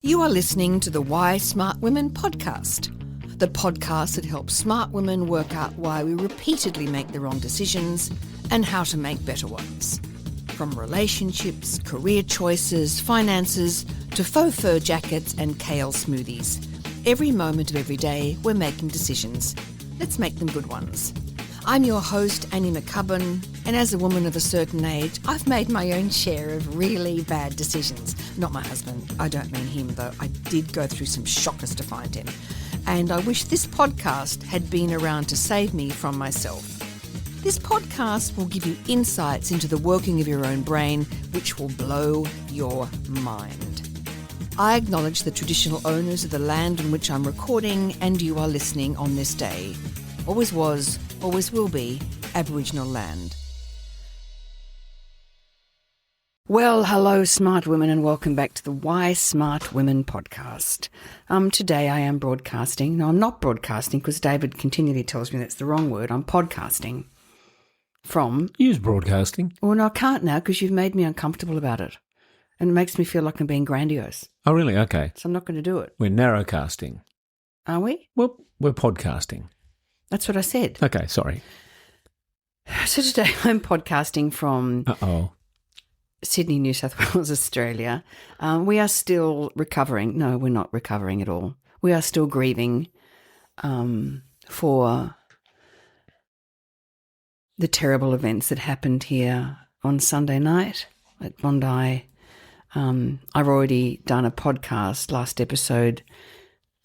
You are listening to the Why Smart Women podcast, the podcast that helps smart women work out why we repeatedly make the wrong decisions and how to make better ones. From relationships, career choices, finances, to faux fur jackets and kale smoothies. Every moment of every day, we're making decisions. Let's make them good ones. I'm your host, Annie McCubbin, and as a woman of a certain age, I've made my own share of really bad decisions. Not my husband. I don't mean him, though. I did go through some shockers to find him. And I wish this podcast had been around to save me from myself. This podcast will give you insights into the working of your own brain, which will blow your mind. I acknowledge the traditional owners of the land on which I'm recording and you are listening on this day. Always was, always will be, Aboriginal land. Well, hello, smart women, and welcome back to the Why Smart Women podcast. Today I am broadcasting. No, I'm not broadcasting because David continually tells me that's the wrong word. I'm podcasting from... Use broadcasting. Well, no, I can't now because you've made me uncomfortable about it. And it makes me feel like I'm being grandiose. Oh, really? Okay. So I'm not going to do it. We're narrowcasting. Are we? Well, we're podcasting. That's what I said. Okay, sorry. So today I'm podcasting from Sydney, New South Wales, Australia. We are still recovering. No, we're not recovering at all. We are still grieving for the terrible events that happened here on Sunday night at Bondi. I've already done a podcast last episode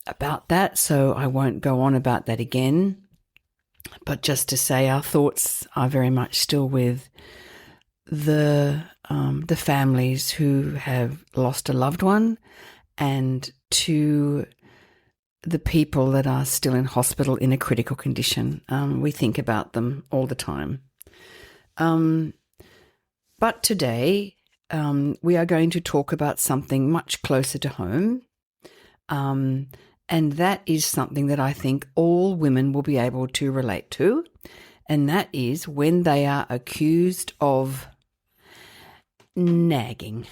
about that, so I won't go on about that again. But just to say, our thoughts are very much still with the families who have lost a loved one, and to the people that are still in hospital in a critical condition. We think about them all the time. But today we are going to talk about something much closer to home. And that is something that I think all women will be able to relate to, and that is when they are accused of nagging.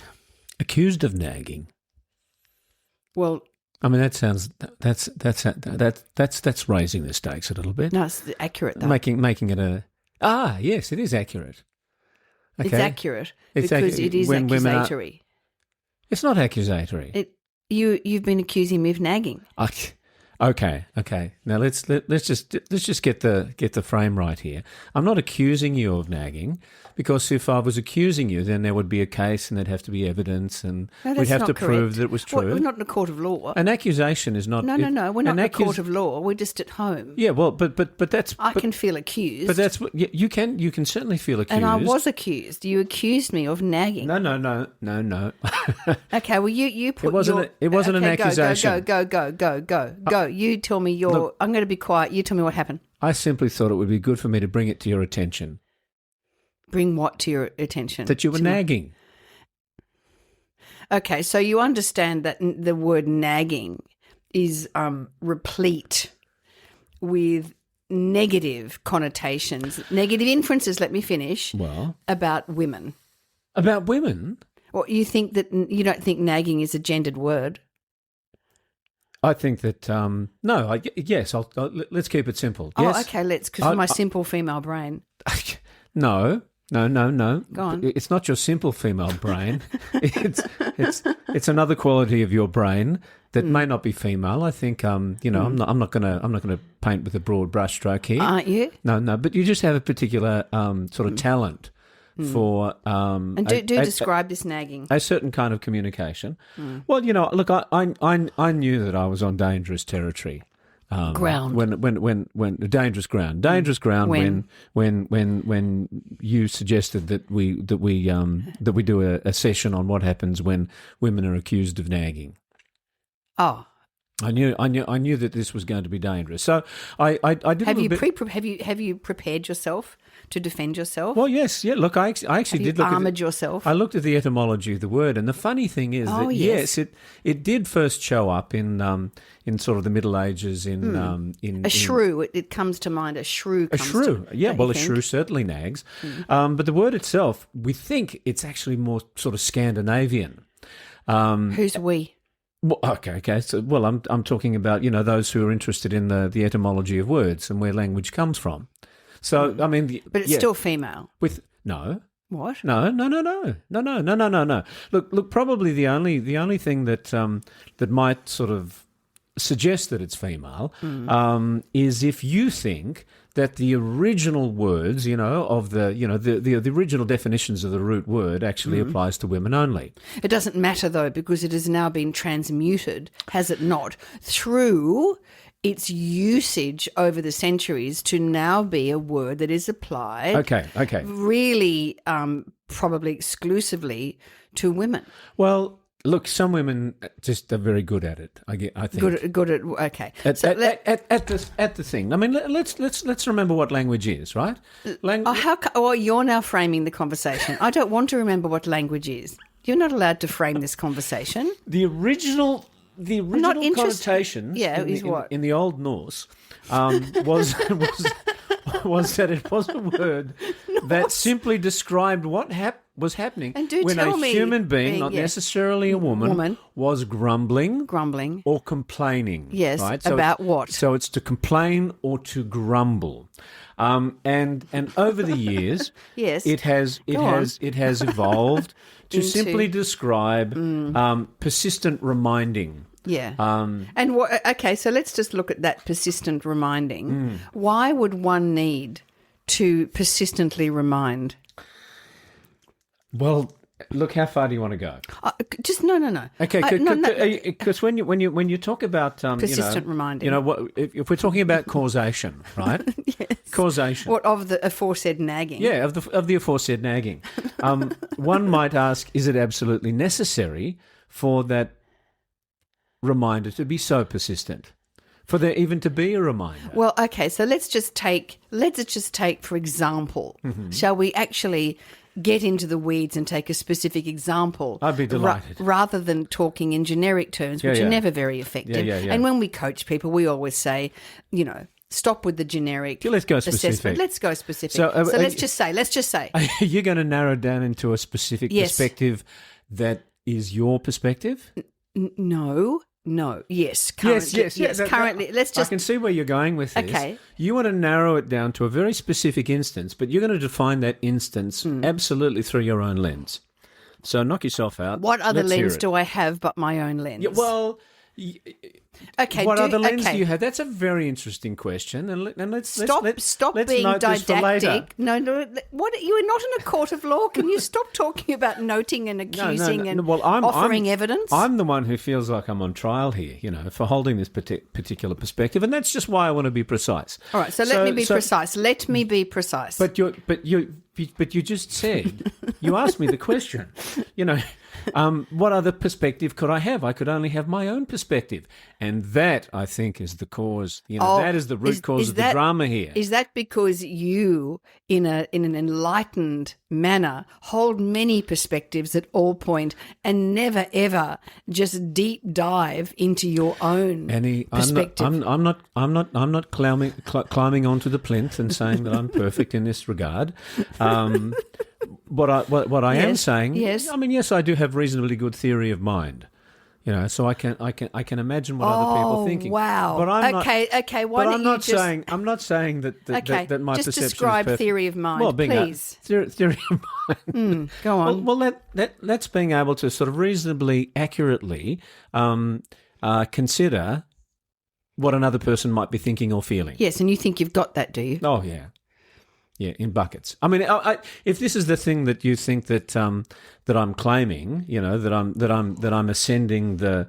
Accused of nagging. Well, I mean, that sounds that's raising the stakes a little bit. No, it's accurate though. Making it yes, it is accurate. Okay. It's accurate because it is accusatory. It's not accusatory. You've been accusing me of nagging. Okay. Now let's just get the frame right here. I'm not accusing you of nagging, because if I was accusing you, then there would be a case and there'd have to be evidence, and we'd have to prove that it was true. We're not in a court of law. An accusation is not. No. We're not in a court of law. We're just at home. Yeah, well, but that's. I can feel accused. But that's what you can certainly feel accused. And I was accused. You accused me of nagging. No. Okay, well you put. It wasn't an accusation. Go. You tell me your. Look, I'm going to be quiet. You tell me what happened. I simply thought it would be good for me to bring it to your attention. Bring what to your attention? That you were nagging. Okay, so you understand that the word nagging is replete with negative connotations, negative inferences, let me finish, about women. About women? Well, you don't think nagging is a gendered word? I think that, yes, let's keep it simple. Yes. Oh, okay, because of my simple female brain. No. Go on. It's not your simple female brain. It's another quality of your brain that may not be female. I think I'm not gonna paint with a broad brushstroke here. Aren't you? No. But you just have a particular sort of talent for and describe this nagging. A certain kind of communication. Well, look, I knew that I was on dangerous territory. Ground. When dangerous ground when you suggested that we do a session on what happens when women are accused of nagging. Oh. I knew that this was going to be dangerous. So I did. Have you prepared yourself to defend yourself? Well, yes, yeah. Look, I actually did look. Armoured yourself. I looked at the etymology of the word, and the funny thing is that yes, it did first show up in sort of the Middle Ages in a shrew. It comes to mind. A shrew. A shrew certainly nags, but the word itself, we think it's actually more sort of Scandinavian. Who's we? Well, okay. So, well, I'm talking about those who are interested in the etymology of words and where language comes from. So I mean, but it's still female. With no. What? No. Look. Probably the only thing that that might sort of suggest that it's female is if you think that the original words, of the original definitions of the root word actually applies to women only. It doesn't matter though, because it has now been transmuted, has it not, through its usage over the centuries to now be a word that is applied. Okay. Really, probably exclusively to women. Well, look, some women just are very good at it. I think Good at okay. At the thing. I mean, let's remember what language is, right? You're now framing the conversation. I don't want to remember what language is. You're not allowed to frame this conversation. The original connotation in the Old Norse was that it was a word that simply described what was happening when a human being, not necessarily a woman, was grumbling or complaining. Yes, right? about what? So it's to complain or to grumble. And over the years, yes, it has evolved to simply describe persistent reminding. Yeah. Okay, so let's just look at that persistent reminding. Why would one need to persistently remind? Well, look, how far do you want to go? Just no. Okay, because when you talk about persistent reminding, if we're talking about causation, right? Yes. Causation. What of the aforesaid nagging? Yeah, of the aforesaid nagging. One might ask, is it absolutely necessary for that reminder to be so persistent? For there even to be a reminder? Well, okay, so let's just take for example. Shall we actually get into the weeds and take a specific example? I'd be delighted. Rather than talking in generic terms, which are never very effective. Yeah. And when we coach people, we always say, stop with the generic let's go assessment. specific. Let's go specific. So let's just say. You're going to narrow down into a specific perspective that is your perspective? No. Yes. Currently. Yes. Currently. Let's just. I can see where you're going with this. Okay. You want to narrow it down to a very specific instance, but you're going to define that instance absolutely through your own lens. So knock yourself out. What other lens do I have but my own lens? Yeah, well. Okay. What other lens do you have? That's a very interesting question. And let's stop being note this for later. didactic. No. What? You are not in a court of law. Can you stop talking about noting and accusing and offering evidence? I'm the one who feels like I'm on trial here, for holding this particular perspective, and that's just why I want to be precise. All right. So let me be precise. Let me be precise. But you just said you asked me the question. What other perspective could I have? I could only have my own perspective. And that, I think, is the cause. That is the root cause of the drama here. Is that because you, in an enlightened manner, hold many perspectives at all point and never, ever just deep dive into your own perspective? I'm not climbing onto the plinth and saying that I'm perfect in this regard. What I am saying, yes. I mean, yes, I do have reasonably good theory of mind, so I can imagine what other people are thinking. Wow. But I'm okay. Why don't you just? I'm not saying that my just perception describe is perfect. theory of mind, well, please. Theory of mind. Go on. Well, that's being able to sort of reasonably accurately consider what another person might be thinking or feeling. Yes, and you think you've got that, do you? Oh yeah. Yeah, in buckets. I mean, if this is the thing that you think that that I'm claiming, that I'm ascending the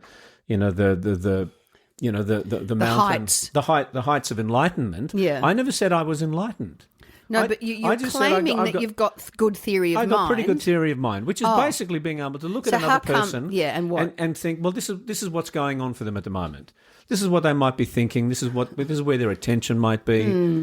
mountains, the heights of enlightenment. Yeah. I never said I was enlightened. No, but you're claiming that you've got good theory of mind. I've got pretty good theory of mind, which is basically being able to look at another person and think, well, this is what's going on for them at the moment. This is what they might be thinking. This is where their attention might be.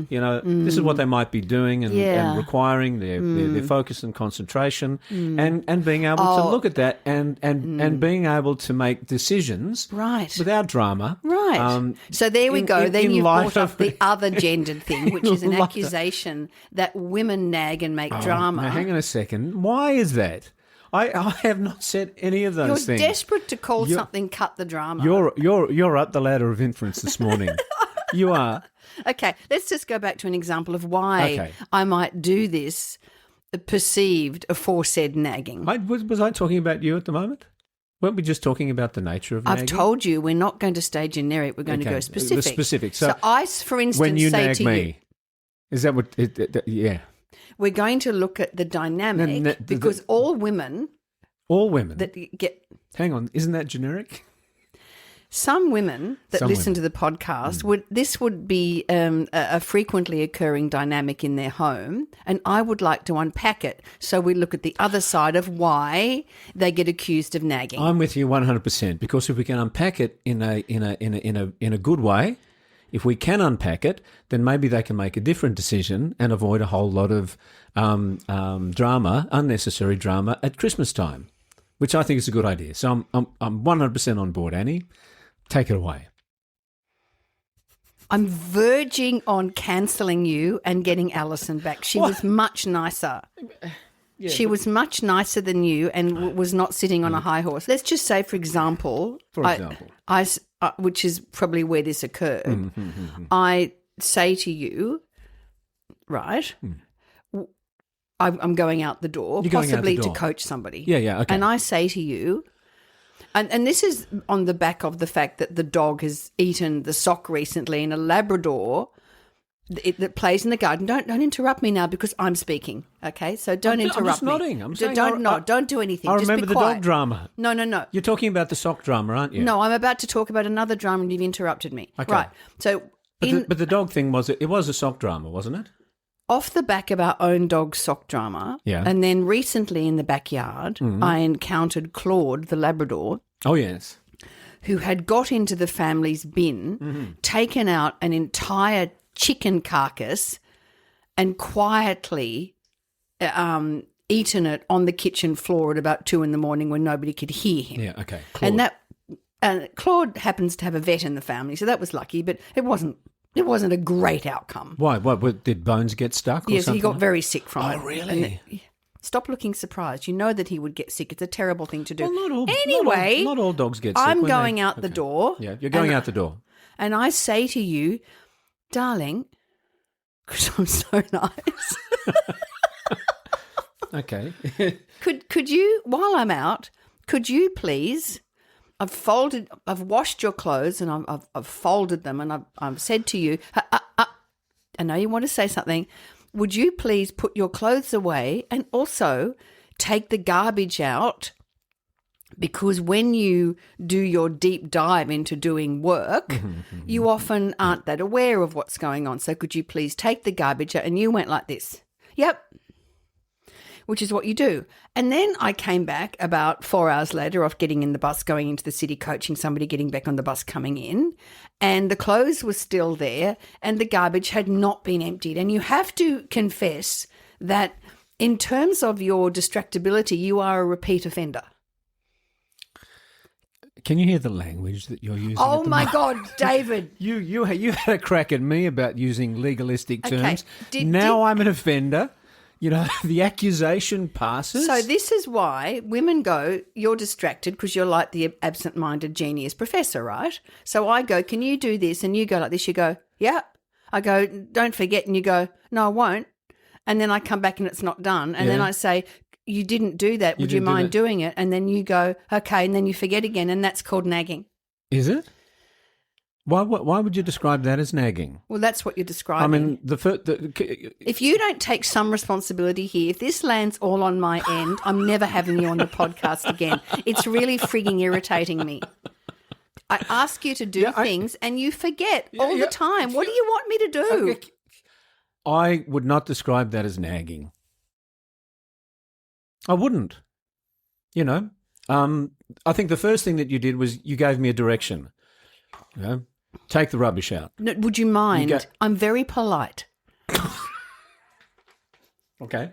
This is what they might be doing and requiring their focus and concentration, and being able to look at that and being able to make decisions without drama. Right. So there we go. Then you've brought up the other gendered thing, which is an accusation that women nag and make drama. Now, hang on a second. Why is that? I have not said any of those You're things. desperate to call something cut the drama. You're up the ladder of inference this morning. You are. Okay, let's just go back to an example of why I might do this perceived aforesaid nagging. Was I talking about you at the moment? Weren't we just talking about the nature of nagging? I've told you we're not going to stay generic. We're going to go specific. Specific. So I, for instance, when you say nag to me, you, is that what? Yeah. We're going to look at the dynamic because all women that get. Hang on, isn't that generic? Some women that listen to the podcast would be a frequently occurring dynamic in their home, and I would like to unpack it. So we look at the other side of why they get accused of nagging. I'm with you 100% because if we can unpack it in a good way, if we can unpack it, then maybe they can make a different decision and avoid a whole lot of drama, unnecessary drama at Christmas time, which I think is a good idea. So I'm 100% on board, Annie. Take it away. I'm verging on cancelling you and getting Alison back. She was much nicer. Yeah, she was much nicer than you and was not sitting on a high horse. Let's just say, for example, which is probably where this occurred, I say to you, right, I'm going out the door, possibly to coach somebody. Yeah, okay. And I say to you, and this is on the back of the fact that the dog has eaten the sock recently and a Labrador that plays in the garden. Don't interrupt me now because I'm speaking, okay? So don't interrupt me. I'm just nodding. I'm saying don't do anything. I just remember be the quiet. dog drama. No. You're talking about the sock drama, aren't you? No, I'm about to talk about another drama and you've interrupted me. Okay. Right. So but the dog thing was a sock drama, wasn't it? Off the back of our own dog sock drama, and then recently in the backyard, I encountered Claude, the Labrador. Oh, yes. Who had got into the family's bin, taken out an entire chicken carcass and quietly eaten it on the kitchen floor at about 2 a.m. when nobody could hear him. Yeah, okay. Claude. And Claude happens to have a vet in the family, so that was lucky, but it wasn't a great outcome. Why? What did Bones get stuck or yes, something? He got very sick from it. Oh, really? Stop looking surprised. You know that he would get sick. It's a terrible thing to do. Well, anyway, not all dogs get sick. I'm going out the door. Yeah, you're going out the door. And I say to you, darling, because I'm so nice. Okay. Could you, while I'm out, could you please? I've washed your clothes and I've folded them and I've said to you, I know you want to say something. Would you please put your clothes away and also take the garbage out? Because when you do your deep dive into doing work, you often aren't that aware of what's going on. So could you please take the garbage out? And you went like this. Yep. Which is what you do. And then I came back about 4 hours later off getting in the bus, going into the city, coaching somebody, getting back on the bus, coming in, and the clothes were still there and the garbage had not been emptied. And you have to confess that in terms of your distractibility, you are a repeat offender. Can you hear the language that you're using? Oh, my God, David. You had a crack at me about using legalistic terms. Now I'm an offender. You know, the accusation passes. So this is why women go, you're distracted because you're like the absent-minded genius professor, right? So I go, can you do this? And you go like this. You go, yeah. I go, don't forget. And you go, no, I won't. And then I come back and it's not done. And then I say, you didn't do that. Would you mind doing it? And then you go, okay. And then you forget again. And that's called nagging. Is it? Why would you describe that as nagging? Well, that's what you're describing. I mean, if you don't take some responsibility here, if this lands all on my end, I'm never having you on the podcast again. It's really frigging irritating me. I ask you to do things and you forget all the time. What do you want me to do? Okay. I would not describe that as nagging. I wouldn't. You know, I think the first thing that you did was you gave me a direction. You know, take the rubbish out. No, would you mind? I'm very polite. Okay.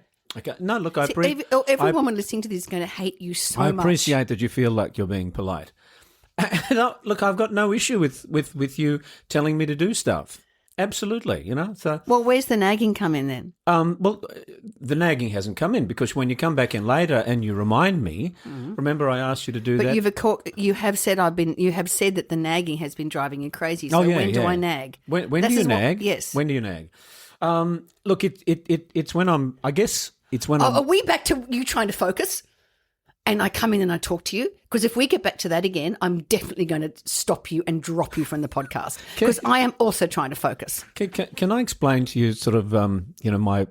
No, look, every woman listening to this is going to hate you so much. I appreciate that you feel like you're being polite. And look, I've got no issue with you telling me to do stuff. Absolutely, So, Well, where's the nagging come in then? well, the nagging hasn't come in because when you come back in later and you remind me, remember I asked you to do But that? you have said that the nagging has been driving you crazy. So when do I nag? When do you nag? Yes. When do you nag? Look, it's when Are we back to you trying to focus? And I come in and I talk to you? Because if we get back to that again, I'm definitely going to stop you and drop you from the podcast because I am also trying to focus. Can I explain to you sort of my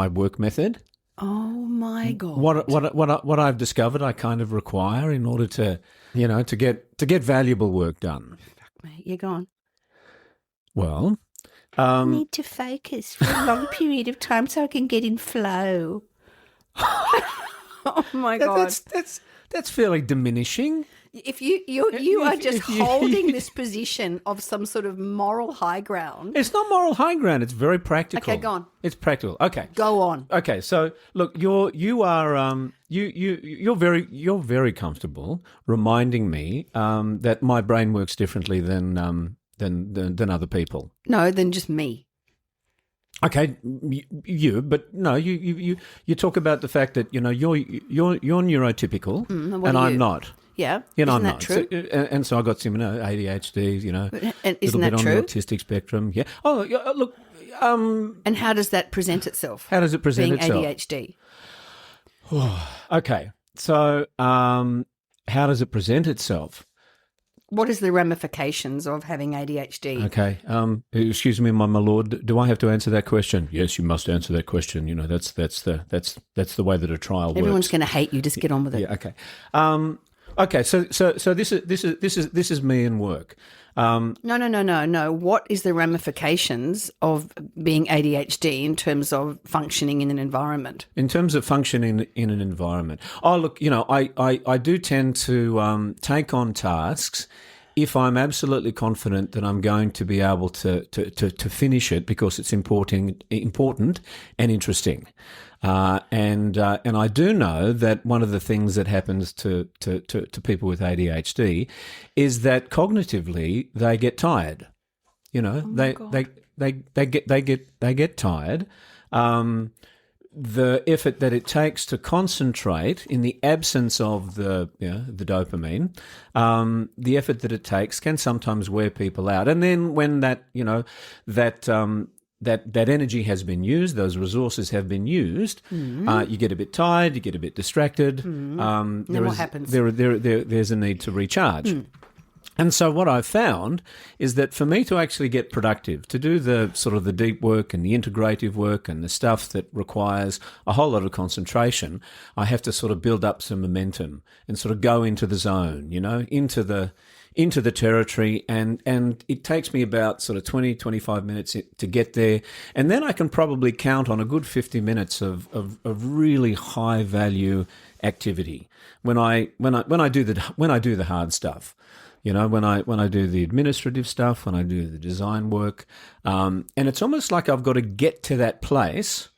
work method? Oh my God! What I've discovered I kind of require in order to get valuable work done. Fuck me, you're gone. Well, I need to focus for a long period of time so I can get in flow. Oh my God! That's fairly diminishing. If you are just holding this position of some sort of moral high ground. It's not moral high ground. It's very practical. Okay, go on. It's practical. Okay, go on. Okay, so look, you're very comfortable reminding me that my brain works differently than other people. No, than just me. Okay, but no, you talk about the fact that you're neurotypical, and I'm not. Yeah, I'm that not. true? So, and so I got some ADHD, and a little that bit on true? the autistic spectrum. Yeah. Oh, yeah, look. And how does that present itself? How does it present being itself? ADHD. Okay, so how does it present itself? What is the ramifications of having ADHD? Okay. Excuse me, my lord. Do I have to answer that question? Yes, you must answer that question. That's the way that a trial works. Everyone's going to hate you. Just get on with it. Yeah. Okay. Okay. So this is me and work. No. What is the ramifications of being ADHD in terms of functioning in an environment? In terms of functioning in an environment. Oh, look, I do tend to take on tasks if I'm absolutely confident that I'm going to be able to finish it because it's important and interesting. And I do know that one of the things that happens to people with ADHD is that cognitively they get tired. They get tired. The effort that it takes to concentrate in the absence of the dopamine, the effort that it takes can sometimes wear people out. And then when that energy has been used, those resources have been used, you get a bit tired, you get a bit distracted. Then what happens? There's a need to recharge. And so what I've found is that for me to actually get productive, to do the sort of the deep work and the integrative work and the stuff that requires a whole lot of concentration, I have to sort of build up some momentum and sort of go into the zone, into the territory, and it takes me about sort of 20, 25 minutes to get there. And then I can probably count on a good 50 minutes of really high value activity when I do the hard stuff. When I do the administrative stuff, when I do the design work, and it's almost like I've got to get to that place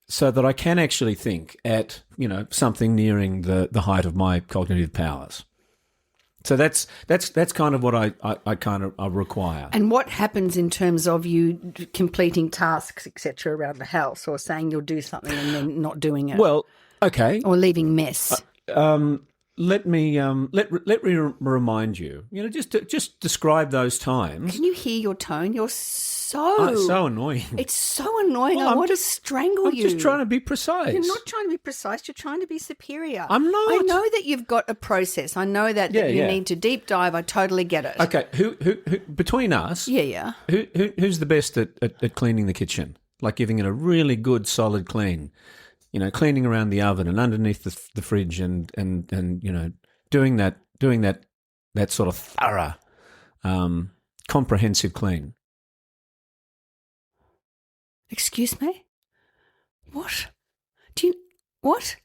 so that I can actually think at something nearing the height of my cognitive powers. So that's kind of what I require. And what happens in terms of you completing tasks, etc., around the house, or saying you'll do something and then not doing it? Well, okay, or leaving mess. Let me remind you. Just describe those times. Can you hear your tone? You're so annoying. It's so annoying. Well, I want to strangle you. I'm just trying to be precise. You're not trying to be precise. You're trying to be superior. I'm not. I know that you've got a process. I know that you need to deep dive. I totally get it. Okay, who between us? Yeah. Who's the best at cleaning the kitchen? Like giving it a really good solid clean. Cleaning around the oven and underneath the fridge and doing that sort of thorough, comprehensive clean. Excuse me? What? What?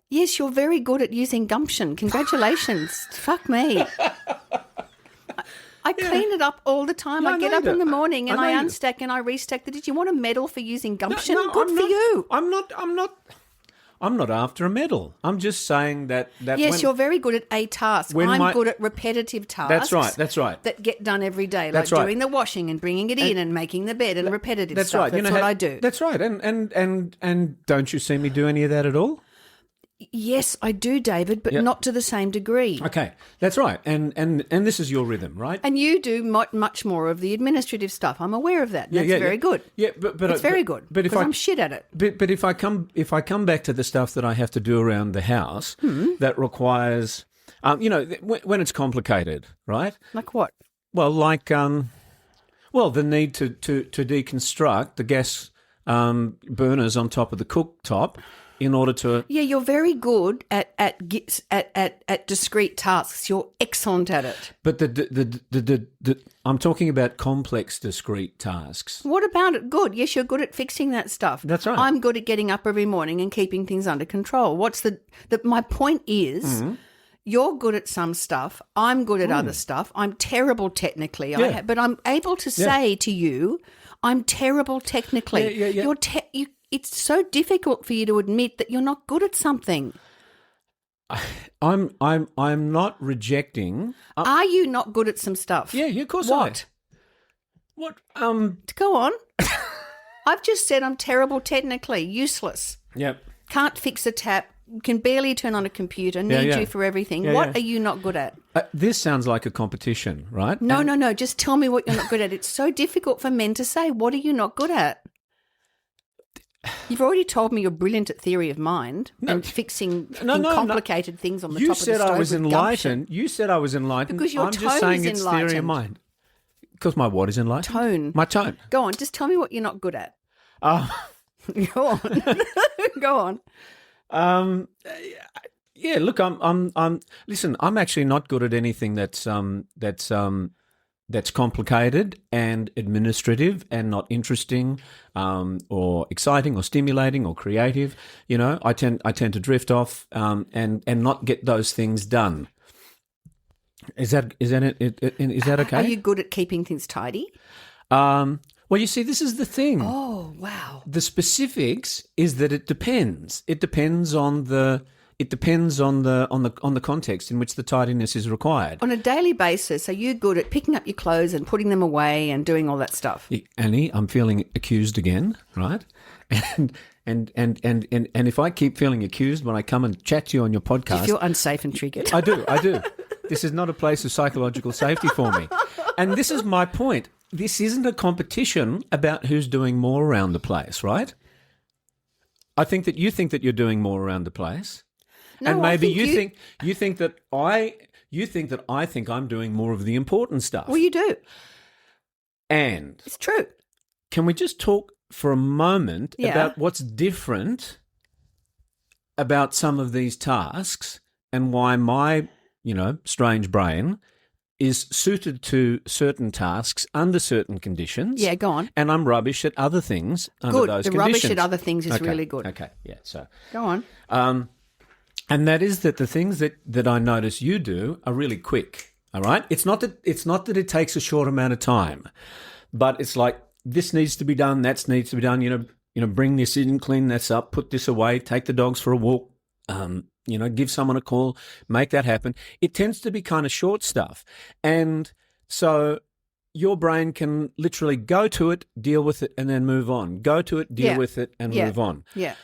Yes, you're very good at using gumption. Congratulations. Fuck me. I clean it up all the time. I get up in the morning and I unstack and I restack. Did you want a medal for using gumption? Good for you. I'm I'm not after a medal. I'm just saying that yes, you're very good at a task. I'm good at repetitive tasks. That's right. That get done every day, like doing the washing and bringing it in and making the bed and repetitive that's stuff. Right. That's what I do. That's right. And don't you see me do any of that at all? Yes, I do, David, but not to the same degree. Okay, that's right. And this is your rhythm, right? And you do much more of the administrative stuff. I'm aware of that. That's very good. Yeah, but it's very good. But if I'm shit at it. But if I come back to the stuff that I have to do around the house that requires, when it's complicated, right? Like what? Well, the need to deconstruct the gas burners on top of the cooktop. In order to you're very good at discrete tasks. You're excellent at it. But I'm talking about complex discrete tasks. What about it? Good. Yes, you're good at fixing that stuff. That's right. I'm good at getting up every morning and keeping things under control. My point is, you're good at some stuff. I'm good at other stuff. I'm terrible technically. Yeah. But I'm able to say to you, I'm terrible technically. Yeah. It's so difficult for you to admit that you're not good at something. I'm not rejecting. Are you not good at some stuff? Yeah, of course. What? What? Go on. I've just said I'm terrible technically, useless. Yep. Can't fix a tap. Can barely turn on a computer. Need you for everything. What are you not good at? This sounds like a competition, right? No. Just tell me what you're not good at. It's so difficult for men to say. What are you not good at? You've already told me you're brilliant at theory of mind and fixing complicated things on the top of the stove. You said I was enlightened. You said I was enlightened. Because your I'm tone just saying is it's enlightened. theory of mind. Because my what is enlightened? Tone. My tone. Go on. Just tell me what you're not good at. Go on. Go on. Yeah. Look, listen. I'm actually not good at anything that's complicated and administrative and not interesting, or exciting or stimulating or creative. I tend to drift off and not get those things done. Is that okay? Are you good at keeping things tidy? Well, you see, this is the thing. Oh, wow. The specifics is that it depends. It depends on the context in which the tidiness is required. On a daily basis, are you good at picking up your clothes and putting them away and doing all that stuff? Annie, I'm feeling accused again, right? And if I keep feeling accused when I come and chat to you on your podcast, do you feel unsafe and triggered? I do. This is not a place of psychological safety for me. And this is my point. This isn't a competition about who's doing more around the place, right? I think that you think that you're doing more around the place. No, and maybe you think that I think I'm doing more of the important stuff. Well, you do. And it's true. Can we just talk for a moment about what's different about some of these tasks and why my, strange brain is suited to certain tasks under certain conditions. Yeah, go on. And I'm rubbish at other things under those conditions. The rubbish at other things is really good. Okay, yeah. So go on. And that is that the things that I notice you do are really quick. All right? It's not that it takes a short amount of time, but it's like this needs to be done, that needs to be done, bring this in, clean this up, put this away, take the dogs for a walk, give someone a call, make that happen. It tends to be kind of short stuff. And so your brain can literally go to it, deal with it, and then move on. Go to it, deal with it, and move on. Yeah.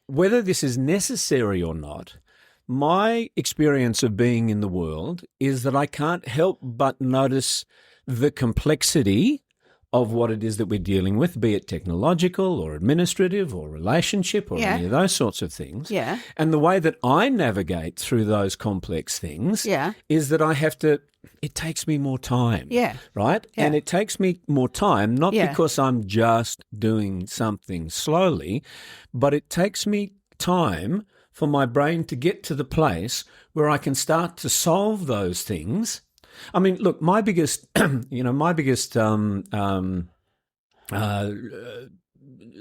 Whether this is necessary or not, my experience of being in the world is that I can't help but notice the complexity of what it is that we're dealing with, be it technological or administrative or relationship or any of those sorts of things. Yeah. And the way that I navigate through those complex things is that it takes me more time. Yeah. Right? Yeah. And it takes me more time, not because I'm just doing something slowly, but it takes me time for my brain to get to the place where I can start to solve those things. I mean, look, my biggest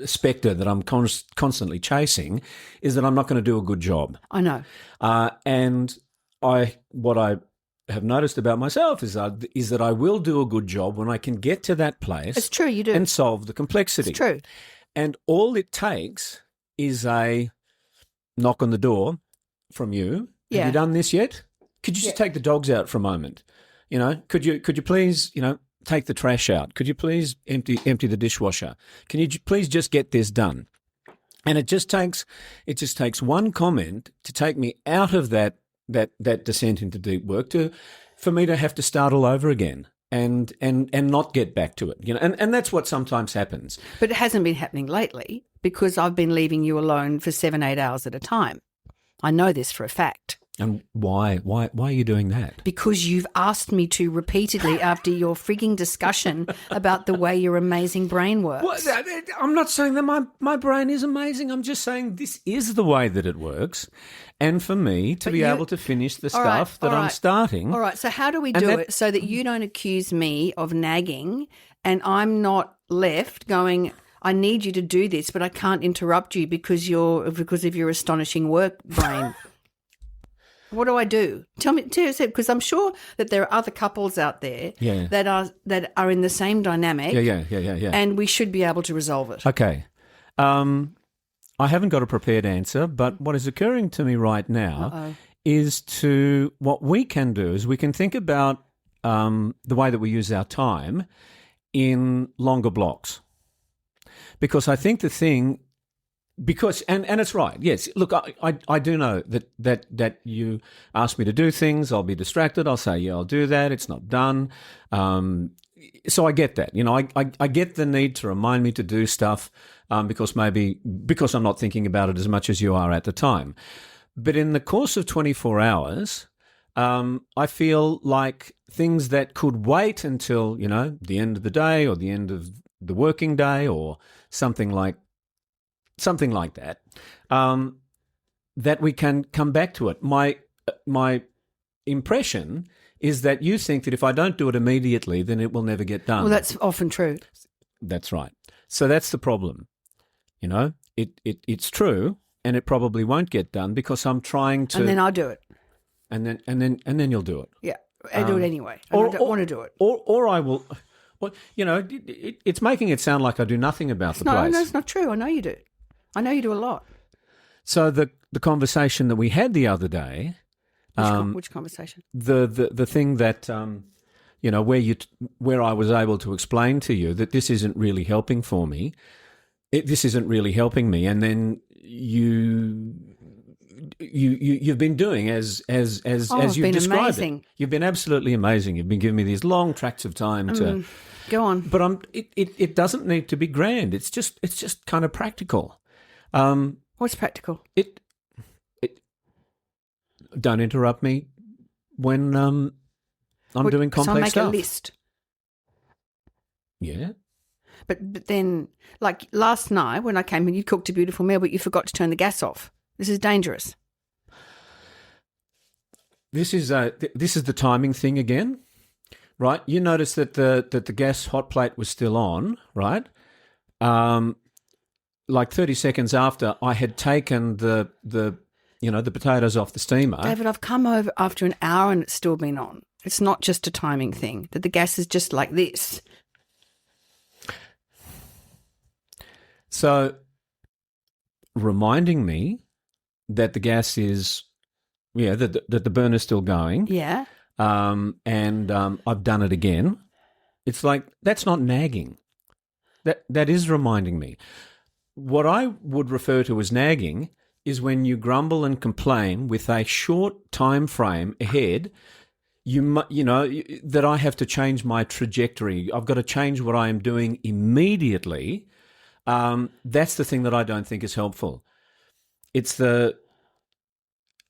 spectre that I'm constantly chasing is that I'm not going to do a good job. I know. And what I have noticed about myself is that I will do a good job when I can get to that place. It's true, you do. And solve the complexity. It's true. And all it takes is a knock on the door from you. Yeah. Have you done this yet? Could you just take the dogs out for a moment? Could you please, take the trash out? Could you please empty the dishwasher? Can you please just get this done? And it just takes one comment to take me out of that descent into deep work for me to have to start all over again and not get back to it. And that's what sometimes happens. But it hasn't been happening lately because I've been leaving you alone for 7-8 hours at a time. I know this for a fact. And why are you doing that? Because you've asked me to repeatedly after your frigging discussion about the way your amazing brain works. Well, I'm not saying that my brain is amazing. I'm just saying this is the way that it works. And for me to be able to finish the stuff that I'm starting. All right, so how do we do it so that you don't accuse me of nagging and I'm not left going, I need you to do this, but I can't interrupt you because of your astonishing work brain. What do I do? Tell me, because I'm sure that there are other couples out there that are in the same dynamic. Yeah. And we should be able to resolve it. Okay. I haven't got a prepared answer, but what is occurring to me right now is what we can do is we can think about the way that we use our time in longer blocks. Because I think and it's right. Yes. Look, I do know that you ask me to do things. I'll be distracted. I'll say, yeah, I'll do that. It's not done. So I get that. I get the need to remind me to do stuff because I'm not thinking about it as much as you are at the time. But in the course of 24 hours, I feel like things that could wait until, the end of the day or the end of the working day or something like that, that we can come back to it. My impression is that you think that if I don't do it immediately, then it will never get done. Well, that's often true. That's right. So that's the problem. It's true, and it probably won't get done because I'm trying to. And then I'll do it. And then you'll do it. Yeah, I do it anyway. I don't want to do it. Or I will. Well, it's making it sound like I do nothing about the place. No, it's not true. I know you do. I know you do a lot. So the conversation that we had the other day, which conversation? The thing that where I was able to explain to you that this isn't really helping for me. This isn't really helping me, and then you've been doing as you've described amazing. It. You've been absolutely amazing. You've been giving me these long tracts of time to go on. But it doesn't need to be grand. It's just kind of practical. What's practical? It don't interrupt me when I'm doing complex stuff. So I make stuff. a list. Yeah. But then, like last night when I came in, you cooked a beautiful meal, but you forgot to turn the gas off. This is dangerous. This is the timing thing again, right? You noticed that the gas hot plate was still on, right? Like 30 seconds after I had taken the potatoes off the steamer. David, I've come over after an hour and it's still been on. It's not just a timing thing, that the gas is just like this. So reminding me that the gas is, that the burner's still going. Yeah. And I've done it again. It's like, that's not nagging. That is reminding me. What I would refer to as nagging is when you grumble and complain with a short time frame ahead, that I have to change my trajectory. I've got to change what I am doing immediately. That's the thing that I don't think is helpful. It's the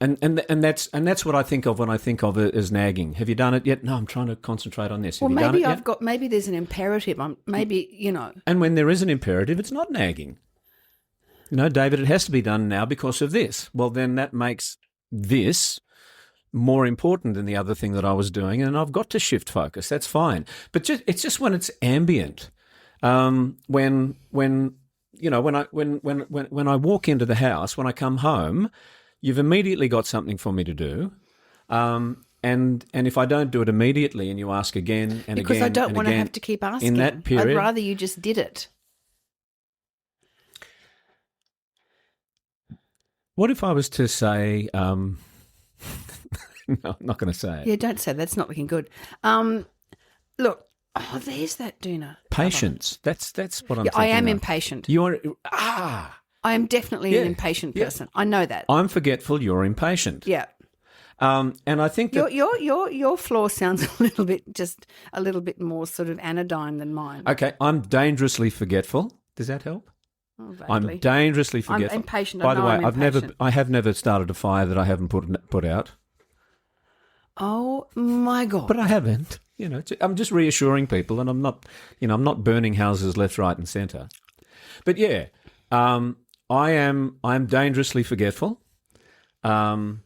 and that's what I think of when I think of it as nagging. Have you done it yet? No, I'm trying to concentrate on this. Have you done it yet? Maybe there's an imperative. And when there is an imperative, it's not nagging. David, it has to be done now because of this. Well, then that makes this more important than the other thing that I was doing, and I've got to shift focus. That's fine. But it's just when it's ambient. When I walk into the house, when I come home, you've immediately got something for me to do. And if I don't do it immediately and you ask again and because again I don't want to have to keep asking. In that period, I'd rather you just did it. What if I was to say, no, I'm not going to say it. Yeah, don't say that. That's not looking good. Look, there's that doona. Patience. That's what I'm Yeah, thinking I am of. impatient. You are, I am definitely an impatient person. I know that. I'm forgetful, you're impatient. Yeah. And I think that... Your flaw sounds a little bit more sort of anodyne than mine. Okay, I'm dangerously forgetful. Does that help? Oh, vaguely. I'm dangerously forgetful. I'm impatient. By the way, impatient. I have never started a fire that I haven't put out. Oh my God! But I haven't. I'm just reassuring people, and I'm not burning houses left, right, and centre. But yeah, I'm dangerously forgetful. And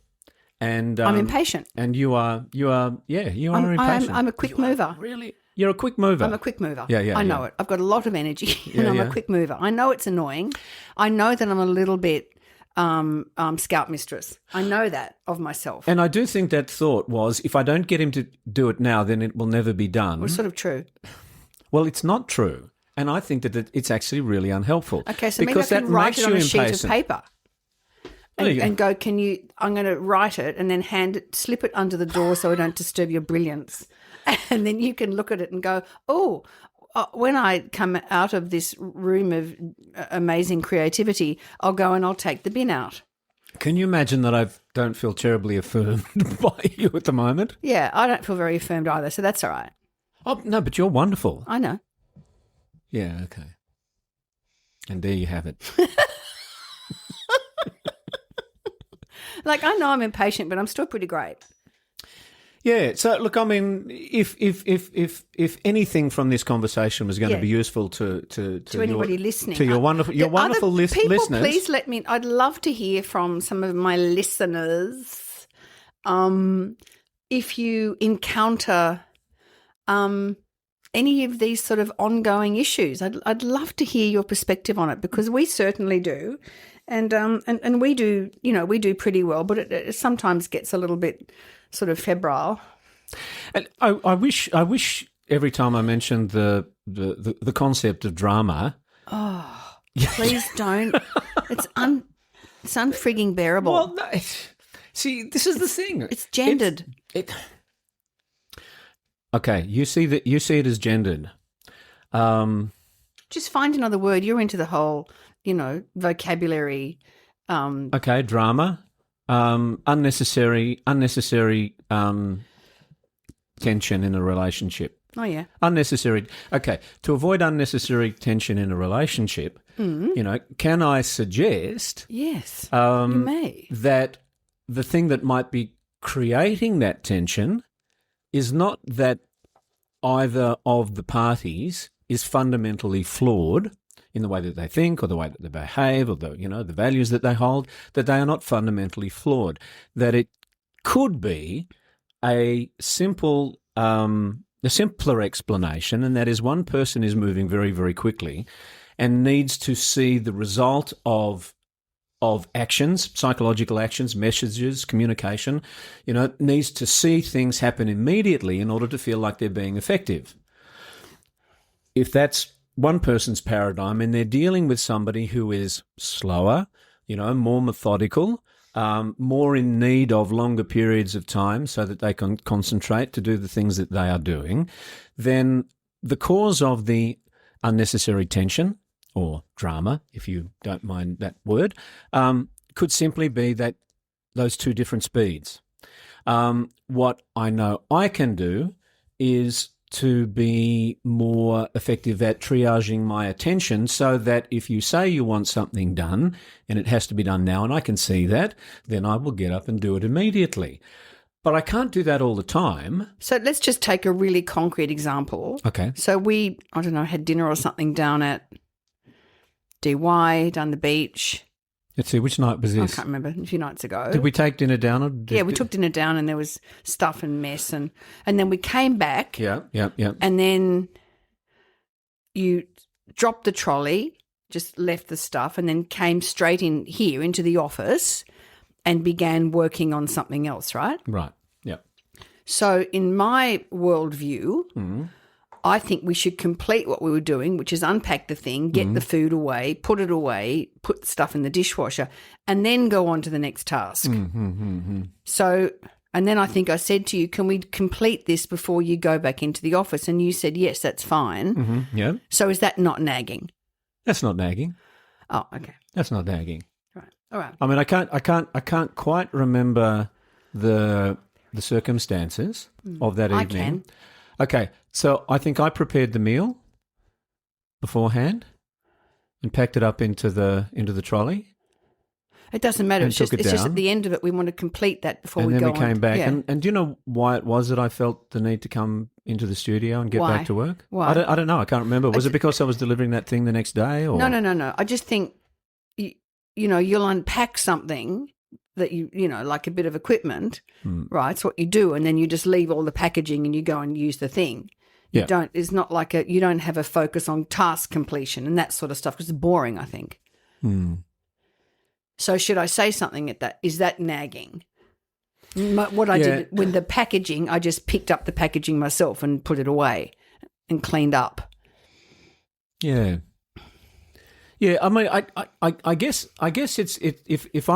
I'm impatient. And you are impatient. I'm a quick mover. Really? You're a quick mover. I'm a quick mover. Yeah. I know it. I've got a lot of energy and I'm a quick mover. I know it's annoying. I know that I'm a little bit scout mistress. I know that of myself. And I do think that thought was, if I don't get him to do it now, then it will never be done. Well, it's sort of true. Well, it's not true. And I think that it's actually really unhelpful. Okay, so maybe I can write it on a sheet of paper. And go, I'm going to write it and then slip it under the door so I don't disturb your brilliance. And then you can look at it and go, when I come out of this room of amazing creativity, I'll go and I'll take the bin out. Can you imagine that I don't feel terribly affirmed by you at the moment? Yeah, I don't feel very affirmed either, so that's all right. Oh, no, but you're wonderful. I know. Yeah, okay. And there you have it. Like, I know I'm impatient, but I'm still pretty great. Yeah. So, look, I mean, if anything from this conversation was going to be useful to anybody listening, to your wonderful listeners, please let me. I'd love to hear from some of my listeners. If you encounter any of these sort of ongoing issues, I'd love to hear your perspective on it, because we certainly do. And we do, we do pretty well, but it sometimes gets a little bit sort of febrile. And I wish every time I mentioned the concept of drama. Oh, please don't. It's unfrigging bearable. Well, no, see, this is the thing. It's gendered. Okay, you see it as gendered. Just find another word. You're into the whole, vocabulary. Okay, drama, unnecessary tension in a relationship. Oh yeah, unnecessary. Okay, to avoid unnecessary tension in a relationship, can I suggest? Yes, you may. That the thing that might be creating that tension is not that either of the parties is fundamentally flawed in the way that they think or the way that they behave or the values that they hold, that they are not fundamentally flawed, that it could be a simpler explanation, and that is one person is moving very, very quickly and needs to see the result of actions, psychological actions, messages, communication, needs to see things happen immediately in order to feel like they're being effective. If that's one person's paradigm and they're dealing with somebody who is slower, more methodical, more in need of longer periods of time so that they can concentrate to do the things that they are doing, then the cause of the unnecessary tension, or drama, if you don't mind that word, could simply be that those two different speeds. What I know I can do is to be more effective at triaging my attention, so that if you say you want something done and it has to be done now and I can see that, then I will get up and do it immediately. But I can't do that all the time. So let's just take a really concrete example. Okay. So we, had dinner or something down at DY, down the beach. Let's see, which night was this? I can't remember, a few nights ago. Did we take dinner down? We took dinner down and there was stuff and mess. And then we came back. Yeah. And then you dropped the trolley, just left the stuff, and then came straight in here into the office and began working on something else, right? Right, yeah. So in my worldview, I think we should complete what we were doing, which is unpack the thing, get the food away, put the stuff in the dishwasher, and then go on to the next task. So, and then I think I said to you, can we complete this before you go back into the office? And you said, yes, that's fine. Yeah. So is that not nagging? That's not nagging. Oh, okay. That's not nagging. Right. All right. I mean, I can't quite remember the circumstances of that evening. I can. Okay, so I think I prepared the meal beforehand and packed it up into the trolley. It doesn't matter. And It's just at the end of it, we want to complete that before we go on. And then we came back. Yeah. And do you know why it was that I felt the need to come into the studio and get back to work? Why? I don't know. I can't remember. Was it because I was delivering that thing the next day? Or? No. I just think, you'll unpack something that like a bit of equipment, right? It's what you do, and then you just leave all the packaging and you go and use the thing. You don't. It's not like you don't have a focus on task completion and that sort of stuff because it's boring, I think. So should I say something at that? Is that nagging? What I did with the packaging, I just picked up the packaging myself and put it away and cleaned up. Yeah. Yeah, I mean, I guess it's if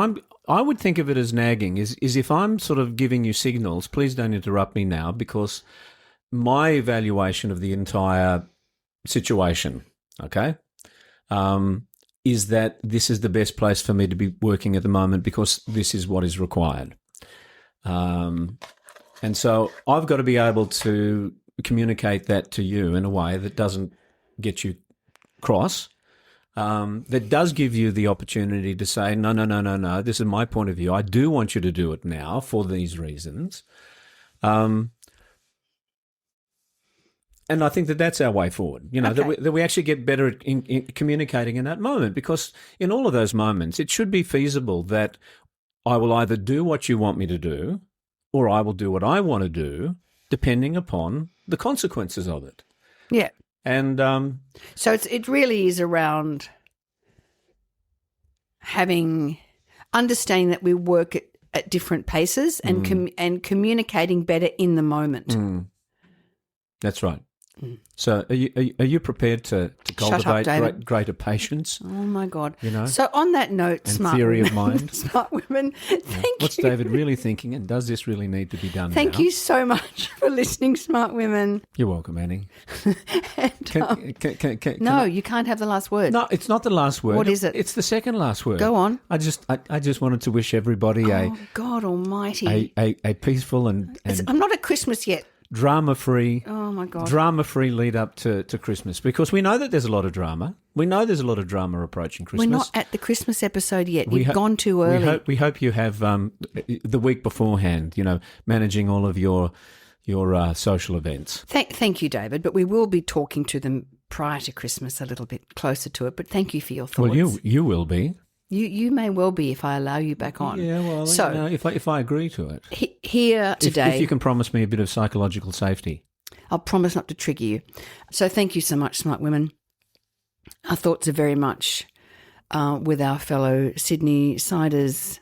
I would think of it as nagging is if I'm sort of giving you signals. Please don't interrupt me now, because my evaluation of the entire situation, okay, is that this is the best place for me to be working at the moment because this is what is required, and so I've got to be able to communicate that to you in a way that doesn't get you cross. That does give you the opportunity to say, no, this is my point of view. I do want you to do it now for these reasons. And I think that that's our way forward, okay. that we actually get better at in communicating in that moment, because in all of those moments, it should be feasible that I will either do what you want me to do or I will do what I want to do, depending upon the consequences of it. Yeah. And so it really is around understanding that we work at different paces and communicating better in the moment. That's right. So are you prepared to cultivate greater patience? Oh my God! So on that note, and smart theory women, of mind, smart women. Thank you. What's David really thinking, and does this really need to be done? Thank you so much for listening, smart women. You're welcome, Annie. No, you can't have the last word. No, it's not the last word. What is it? It's the second last word. Go on. I just wanted to wish everybody God Almighty, a peaceful and I'm not at Christmas yet. Drama-free. Oh my God. Drama-free lead up to Christmas, because we know that there's a lot of drama. We know there's a lot of drama approaching Christmas. We're not at the Christmas episode yet. You've gone too early. We hope you have the week beforehand. Managing all of your social events. Thank you, David. But we will be talking to them prior to Christmas, a little bit closer to it. But thank you for your thoughts. Well, you will be. You may well be if I allow you back on. Yeah, well, so, if I agree to it. Here today... If you can promise me a bit of psychological safety. I'll promise not to trigger you. So thank you so much, smart women. Our thoughts are very much with our fellow Sydney-siders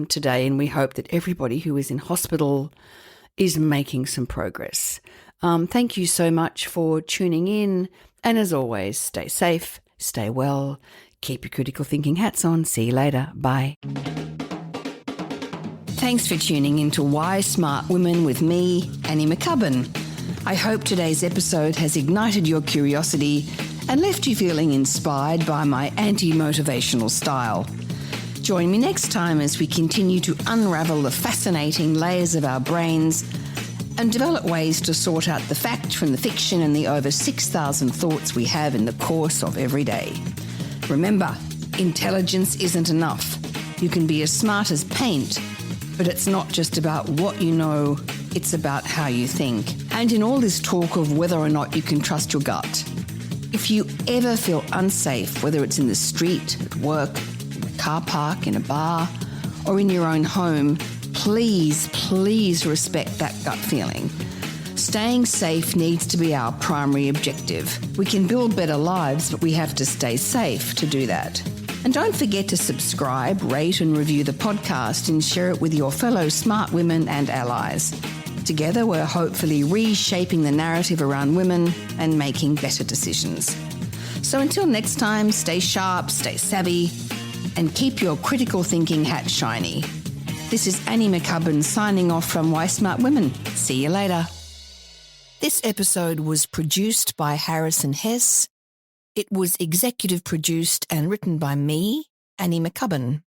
today, and we hope that everybody who is in hospital is making some progress. Thank you so much for tuning in, and as always, stay safe, stay well, keep your critical thinking hats on. See you later. Bye. Thanks for tuning in to Why Smart Women with me, Annie McCubbin. I hope today's episode has ignited your curiosity and left you feeling inspired by my anti-motivational style. Join me next time as we continue to unravel the fascinating layers of our brains and develop ways to sort out the fact from the fiction and the over 6,000 thoughts we have in the course of every day. Remember, intelligence isn't enough. You can be as smart as paint, but it's not just about what you know, it's about how you think. And in all this talk of whether or not you can trust your gut, if you ever feel unsafe, whether it's in the street, at work, in a car park, in a bar, or in your own home, please respect that gut feeling. Staying safe needs to be our primary objective. We can build better lives, but we have to stay safe to do that. And don't forget to subscribe, rate and review the podcast and share it with your fellow smart women and allies. Together, we're hopefully reshaping the narrative around women and making better decisions. So until next time, stay sharp, stay savvy, and keep your critical thinking hat shiny. This is Annie McCubbin signing off from Why Smart Women. See you later. This episode was produced by Harrison Hess. It was executive produced and written by me, Annie McCubbin.